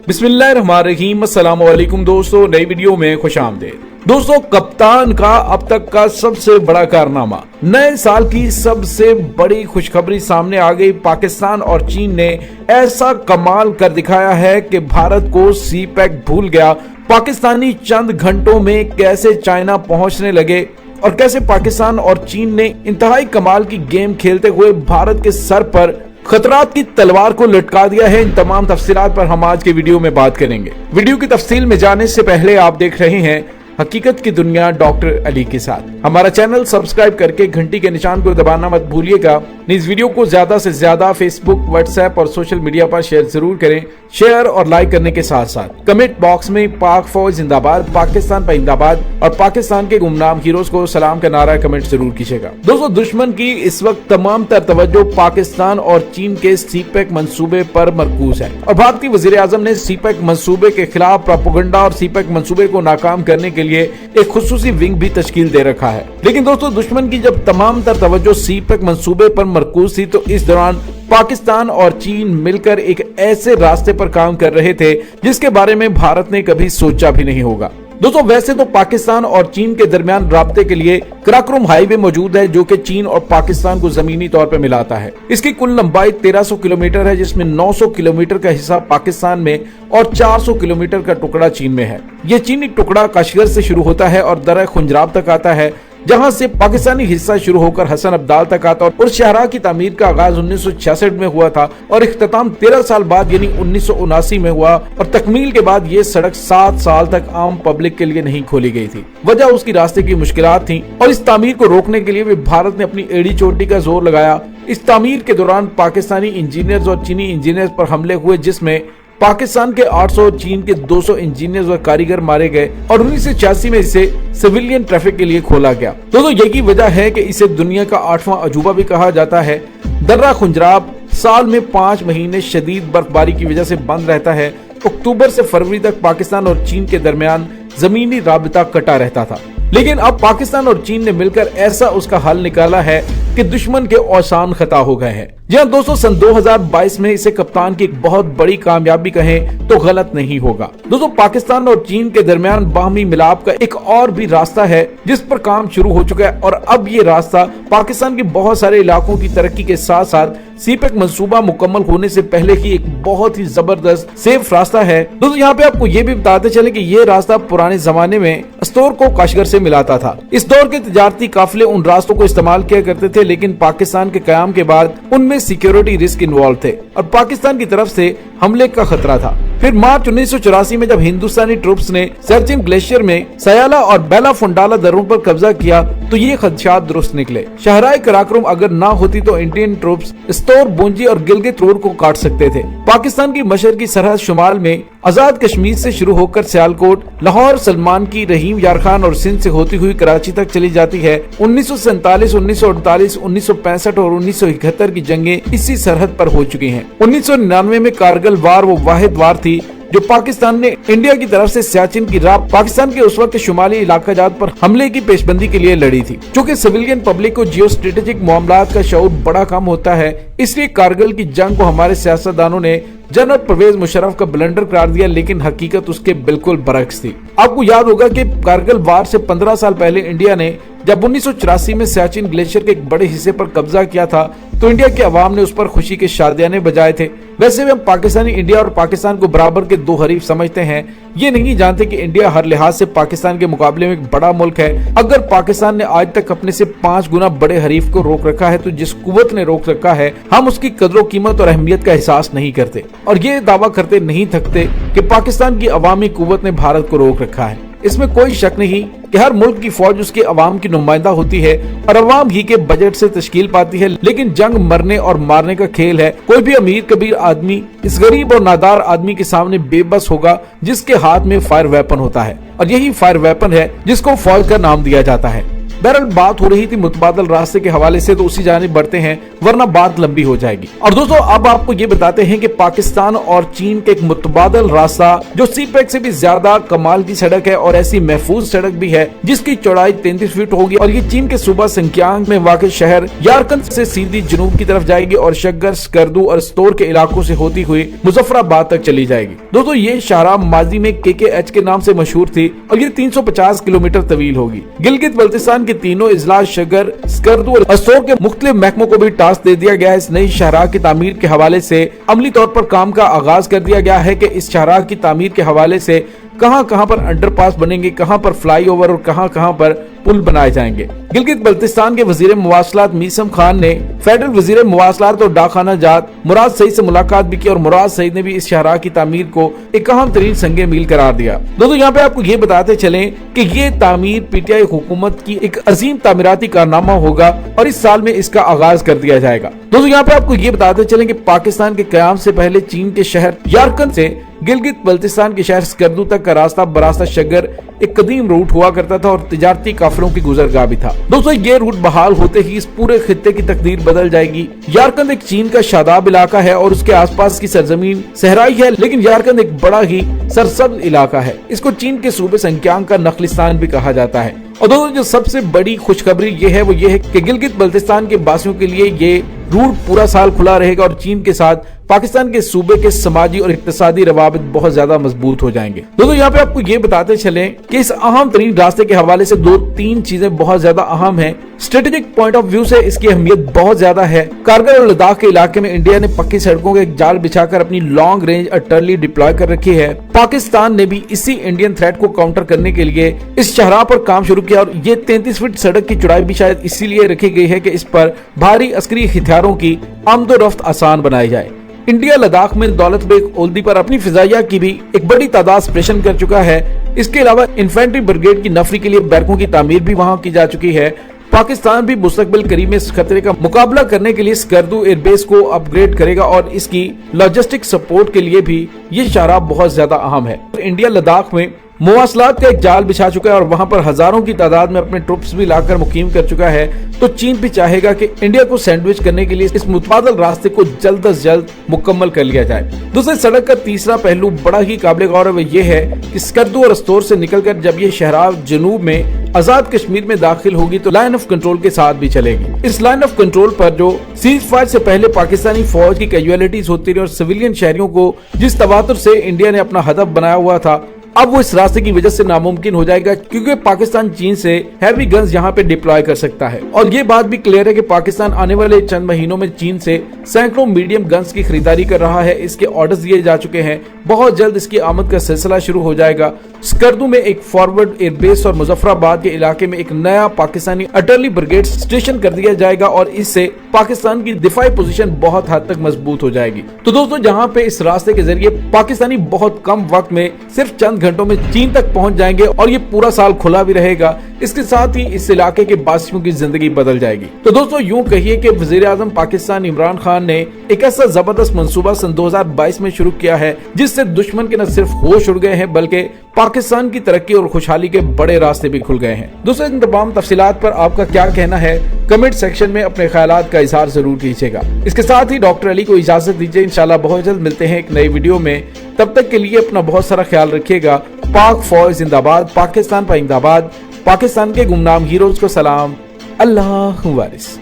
बिस्मिल्लाहिर्रहमानिर्रहीम। अस्सलाम वालेकुम दोस्तों, नई वीडियो में खुश आमदीद। दोस्तों, कप्तान का अब तक का सबसे बड़ा कारनामा, नए साल की सबसे बड़ी खुशखबरी सामने आ गई। पाकिस्तान और चीन ने ऐसा कमाल कर दिखाया है कि भारत को सी पैक भूल गया। पाकिस्तानी चंद घंटों में कैसे चाइना पहुंचने लगे और कैसे पाकिस्तान और चीन ने इंतहाई कमाल की गेम खेलते हुए भारत के सर पर खतरात की तलवार को लटका दिया है। इन तमाम तफसीलात पर हम आज के वीडियो में बात करेंगे। वीडियो की तफसील में जाने से पहले आप देख रहे हैं हकीकत की दुनिया डॉक्टर अली के साथ। हमारा चैनल सब्सक्राइब करके घंटी के निशान को दबाना मत भूलिएगा। इस वीडियो को ज्यादा से ज्यादा फेसबुक, व्हाट्सएप और सोशल मीडिया पर शेयर जरूर करें। शेयर और लाइक करने के साथ साथ कमेंट बॉक्स में पाक फौज जिंदाबाद, पाकिस्तान जिंदाबाद और पाकिस्तान के गुमनाम हीरोज को सलाम का नारा कमेंट जरूर कीजिएगा। दोस्तों, दुश्मन की इस वक्त तमाम तर तवज्जो पाकिस्तान और चीन के सी पैक मंसूबे पर मरकूज है और भारतीय वजीर आजम ने सी पैक मंसूबे के खिलाफ प्रोपेगेंडा और सी पैक मंसूबे को नाकाम करने के लिए एक खुसूसी विंग भी तश्कील दे रखा है। लेकिन दोस्तों, दुश्मन की जब तमाम तर तवज्जो सी पैक मंसूबे पर मरकूज थी तो इस दौरान पाकिस्तान और चीन मिलकर एक ऐसे रास्ते पर काम कर रहे थे जिसके बारे में भारत ने कभी सोचा भी नहीं होगा। दोस्तों, वैसे तो पाकिस्तान और चीन के दरमियान राब्ते के लिए कराकोरम हाईवे मौजूद है जो कि चीन और पाकिस्तान को जमीनी तौर पर मिलाता है। इसकी कुल लंबाई 1300 किलोमीटर है, जिसमें 900 किलोमीटर का हिस्सा पाकिस्तान में और 400 किलोमीटर का टुकड़ा चीन में है। ये चीनी टुकड़ा काशगर से शुरू होता है और दर्रा खुंजराब तक आता है, जहां से पाकिस्तानी हिस्सा शुरू होकर हसन अब्दाल तक आता और शाहराह की तामीर का आगाज 1966 में हुआ था और इख्तिताम 13 साल बाद यानी 1979 में हुआ और तकमील के बाद ये सड़क 7 साल तक आम पब्लिक के लिए नहीं खोली गई थी। वजह उसकी रास्ते की मुश्किलात थी और इस तामीर को रोकने के लिए भी भारत ने अपनी एड़ी चोटी का जोर लगाया। इस तामीर के दौरान पाकिस्तानी इंजीनियर्स और चीनी इंजीनियर्स पर हमले हुए, जिसमें पाकिस्तान के 800 चीन के 200 इंजीनियर्स और कारीगर मारे गए और 1986 में इसे सिविलियन ट्रैफिक के लिए खोला गया। दोस्तों, यही वजह है कि इसे दुनिया का 8वां अजूबा भी कहा जाता है। दर्रा खुंजराब साल में 5 महीने शदीद बर्फबारी की वजह से बंद रहता है। अक्टूबर से फरवरी तक पाकिस्तान और चीन के दरमियान जमीनी राबता कटा रहता था, लेकिन अब पाकिस्तान और चीन ने मिलकर ऐसा उसका हल निकाला है कि दुश्मन के औसान खता हो गए हैं। जी हाँ दोस्तों, सन 2022 में इसे कप्तान की एक बहुत बड़ी कामयाबी कहें तो गलत नहीं होगा। दोस्तों, पाकिस्तान और चीन के दरमियान बाहमी मिलाप का एक और भी रास्ता है जिस पर काम शुरू हो चुका है और अब ये रास्ता पाकिस्तान के बहुत सारे इलाकों की तरक्की के साथ साथ सी पैक मंसूबा मुकम्मल होने से पहले ही एक बहुत ही जबरदस्त सेफ रास्ता है। दोस्तों, यहाँ पे आपको ये भी बताते चले कि ये रास्ता पुराने जमाने में अस्तोर को काशगर से मिलाता था। इस दौर के तजारती काफिले उन रास्तों को इस्तेमाल किया करते थे, लेकिन पाकिस्तान के कयाम के बाद उनमें सिक्योरिटी रिस्क इन्वॉल्व थे और पाकिस्तान की तरफ से हमले का खतरा था। फिर मार्च 1984 में जब हिंदुस्तानी ट्रूप्स ने सर्चिन ग्लेशियर में सयाला और बेला फुंडाला दर्रों पर कब्जा किया तो ये खदशात दुरुस्त निकले। शाहराह कराकोरम अगर ना होती तो इंडियन ट्रूप्स स्तोर, बुंजी और गिलगित रोड को काट सकते थे। पाकिस्तान की मशरकी सरहद शुमाल में आजाद कश्मीर से शुरू होकर सियालकोट, लाहौर, सलमान की, रहीम यार खान और सिंध से होती हुई कराची तक चली जाती है। 1947, 1948, 1965 और 1971 की जंगें इसी सरहद पर हो चुकी हैं। 1999 में कारगिल वार वो वाहिद वार थी जो पाकिस्तान ने इंडिया की तरफ से सियाचिन की राह पाकिस्तान के उस वक्त के शुमाली इलाका जात पर हमले की पेशबंदी के लिए लड़ी थी। चूँकि सिविलियन पब्लिक को जियो स्ट्रेटेजिक मामलात का शऊर बड़ा कम होता है, इसलिए कारगिल की जंग को हमारे सियासतदानों ने जनरल परवेज मुशर्रफ का ब्लंडर करार दिया, लेकिन हकीकत उसके बिल्कुल बरक्स थी। आपको याद होगा कि कारगिल वार से 15 साल पहले इंडिया ने जब 1984 में सियाचिन ग्लेशियर के एक बड़े हिस्से पर कब्जा किया था तो इंडिया के अवाम ने उस पर खुशी के शादियाने बजाए थे। वैसे भी हम पाकिस्तानी इंडिया और पाकिस्तान को बराबर के दो हरीफ समझते हैं, ये नहीं जानते कि इंडिया हर लिहाज से पाकिस्तान के मुकाबले में एक बड़ा मुल्क है। अगर पाकिस्तान ने आज तक अपने से 5 गुना बड़े हरीफ को रोक रखा है तो जिस कुव्वत ने रोक रखा है हम उसकी कदर कीमत और अहमियत का एहसास नहीं करते और ये दावा करते नहीं थकते कि पाकिस्तान की अवामी कुव्वत ने भारत को रोक रखा है। इसमें कोई शक नहीं कि हर मुल्क की फौज उसके अवाम की नुमाइंदा होती है और अवाम ही के बजट से तश्कील पाती है, लेकिन जंग मरने और मारने का खेल है। कोई भी अमीर कबीर आदमी इस गरीब और नादार आदमी के सामने बेबस होगा जिसके हाथ में फायर वेपन होता है और यही फायर वेपन है जिसको फौज का नाम दिया जाता है। बहरहाल बात हो रही थी मुतबादल रास्ते के हवाले से, तो उसी जानिब बढ़ते हैं वरना बात लंबी हो जाएगी। और दोस्तों अब आपको ये बताते हैं कि पाकिस्तान और चीन के एक मुतबादल रास्ता जो सीपेक से भी ज्यादा कमाल की सड़क है और ऐसी महफूज सड़क भी है जिसकी चौड़ाई 33 फीट होगी और ये चीन के सूबा सिंकियांग में वाक़ शहर यारकंद से सीधी जनूब की तरफ जाएगी और शग्गर, स्कर्दू और स्तोर के इलाकों से होती हुई मुजफ्फराबाद तक चली जाएगी। दोस्तों ये शाहराह माजी में KKH के नाम से मशहूर थी और ये 350 किलोमीटर तवील होगी। गिलगित बल्तिस्तान के तीनों इजला शगर, स्कर्दू और स्तोर के मुख्तलिफ महकमों को भी टास्क दे दिया गया है। इस नई शाहराह की तामीर के हवाले से अमली तौर पर काम का आगाज कर दिया गया है कि इस शाहराह की तामीर के हवाले से कहां पर अंडरपास बनेंगे, कहां पर फ्लाईओवर और कहां पर पुल बनाए जाएंगे। गिलगित बल्तिस्तान के वजीर मुवासलात मीसम खान ने फेडरल वजीर मुवासलात और डाकखाना जात मुराद सईद से मुलाकात भी की और मुराद सईद ने भी इस शाहराह की तामीर को एक अहम तरीन संगे मील करार दिया। दोस्तों यहाँ पे आपको ये बताते चलें कि ये तामीर PTI हुकूमत की एक अजीम तामीराती कारनामा होगा और इस साल में इसका आगाज कर दिया जाएगा। दोस्तों यहाँ पे आपको ये बताते चलें कि पाकिस्तान के कयाम से पहले चीन के शहर यारकंद से गिलगित बल्तिस्तान के शहर स्कर्दू तक का रास्ता बरास्ता शगर एक कदीम रूट हुआ करता था और तिजारती काफिलों की गुजरगाह भी था। दोस्तों ये रूट बहाल होते ही इस पूरे खित्ते की तकदीर बदल जाएगी। यारकंद एक चीन का शादाब इलाका है और उसके आसपास की सरजमीन सहराई है, लेकिन यारकंद एक बड़ा ही सरसब्ज इलाका है। इसको चीन के सूबे सिंकियांग का नखलिस्तान भी कहा जाता है। और दोस्तों जो सबसे बड़ी खुशखबरी ये है वो ये है कि गिलगित बल्तिस्तान के वासियों के लिए ये रूट पूरा साल खुला रहेगा और चीन के साथ पाकिस्तान के सूबे के समाजी और इक्तिसादी रवाबित बहुत ज्यादा मजबूत हो जाएंगे। दोस्तों यहाँ पे आपको ये बताते चलें कि इस अहम तरीन रास्ते के हवाले से 2-3 चीजें बहुत ज्यादा अहम हैं। स्ट्रेटेजिक पॉइंट ऑफ व्यू से इसकी अहमियत बहुत ज्यादा है। कारगिल और लद्दाख के इलाके में इंडिया ने पक्की सड़कों के एक जाल बिछाकर अपनी लॉन्ग रेंज आर्टिलरी डिप्लॉय कर रखी है। पाकिस्तान ने भी इसी इंडियन थ्रेट को काउंटर करने के लिए इस शाहराह पर काम शुरू किया और ये 33 फीट सड़क की चौड़ाई भी शायद इसीलिए रखी गई है कि इस पर भारी अस्करी हथियारों की आमदोरफ्त आसान बनाई जाए। इंडिया लद्दाख में दौलत बेग ओल्दी पर अपनी फिजाइया की भी एक बड़ी तादाद ऑपरेशन कर चुका है। इसके अलावा इन्फेंट्री ब्रिगेड की नफरी के लिए बैरकों की तामीर भी वहां की जा चुकी है। पाकिस्तान भी मुस्तकबिल करीब में इस खतरे का मुकाबला करने के लिए स्कर्दू एयरबेस को अपग्रेड करेगा और इसकी लॉजिस्टिक सपोर्ट के लिए भी ये शाहराह बहुत ज्यादा अहम है। इंडिया लद्दाख में मुवासलात का एक जाल बिछा चुका है और वहां पर हजारों की तादाद में अपने ट्रुप्स भी लाकर मुकीम कर चुका है। तो चीन भी चाहेगा कि इंडिया को सैंडविच करने के लिए इस मुतबादल रास्ते को जल्द अज जल्द मुकम्मल कर लिया जाए। दूसरी सड़क का तीसरा पहलू बड़ा ही काबिल गौर है, ये है कि स्कर्दू और स्तोर से निकलकर जब ये शहराह जनूब में आजाद कश्मीर में दाखिल होगी तो लाइन ऑफ कंट्रोल के साथ भी चलेगी। इस लाइन ऑफ कंट्रोल पर जो सीज फायर से पहले पाकिस्तानी फौज की कैजुअलिटीज होती रही और सिविलियन शहरियों को जिस तवातुर से इंडिया ने अपना हदफ बनाया हुआ था, अब वो इस रास्ते की वजह से नामुमकिन हो जाएगा क्योंकि पाकिस्तान चीन से हैवी गन्स यहाँ पे डिप्लॉय कर सकता है। और ये बात भी क्लियर है कि पाकिस्तान आने वाले चंद महीनों में चीन से सैकड़ों मीडियम गन्स की खरीदारी कर रहा है। इसके ऑर्डर्स दिए जा चुके हैं, बहुत जल्द इसकी आमद का सिलसिला शुरू हो जाएगा। स्कर्दू में एक फॉरवर्ड एयरबेस और मुजफ्फराबाद के इलाके में एक नया पाकिस्तानी आर्टिलरी ब्रिगेड स्टेशन कर दिया जाएगा और इससे पाकिस्तान की दिफाई पोजीशन बहुत हद तक मजबूत हो जाएगी। तो दोस्तों जहां पे इस रास्ते के जरिए पाकिस्तानी बहुत कम वक्त में सिर्फ चंद घंटों में चीन तक पहुंच जाएंगे और ये पूरा साल खुला भी रहेगा, इसके साथ ही इस इलाके के बासियों की जिंदगी बदल जाएगी। तो दोस्तों यूं कहिए कि वजीर आजम पाकिस्तान इमरान खान ने एक ऐसा जबरदस्त मंसूबा सन 2022 में शुरू किया है जिससे दुश्मन के न सिर्फ होश उड़ गए हैं बल्कि पाकिस्तान की तरक्की और खुशहाली के बड़े रास्ते भी खुल गए हैं। दोस्तों इन तमाम तफसीलात पर आपका क्या कहना है, कमेंट सेक्शन में अपने ख्यालात का इजहार जरूर कीजिएगा। इसके साथ ही डॉक्टर अली को इजाजत दीजिए, इंशाल्लाह बहुत जल्द मिलते हैं एक नई वीडियो में। तब तक के लिए अपना बहुत सारा ख्याल रखिएगा। पाक फौज जिंदाबाद, पाकिस्तान पाइंदाबाद, पाकिस्तान के गुमनाम हीरोज को सलाम, अल्लाह वारिस।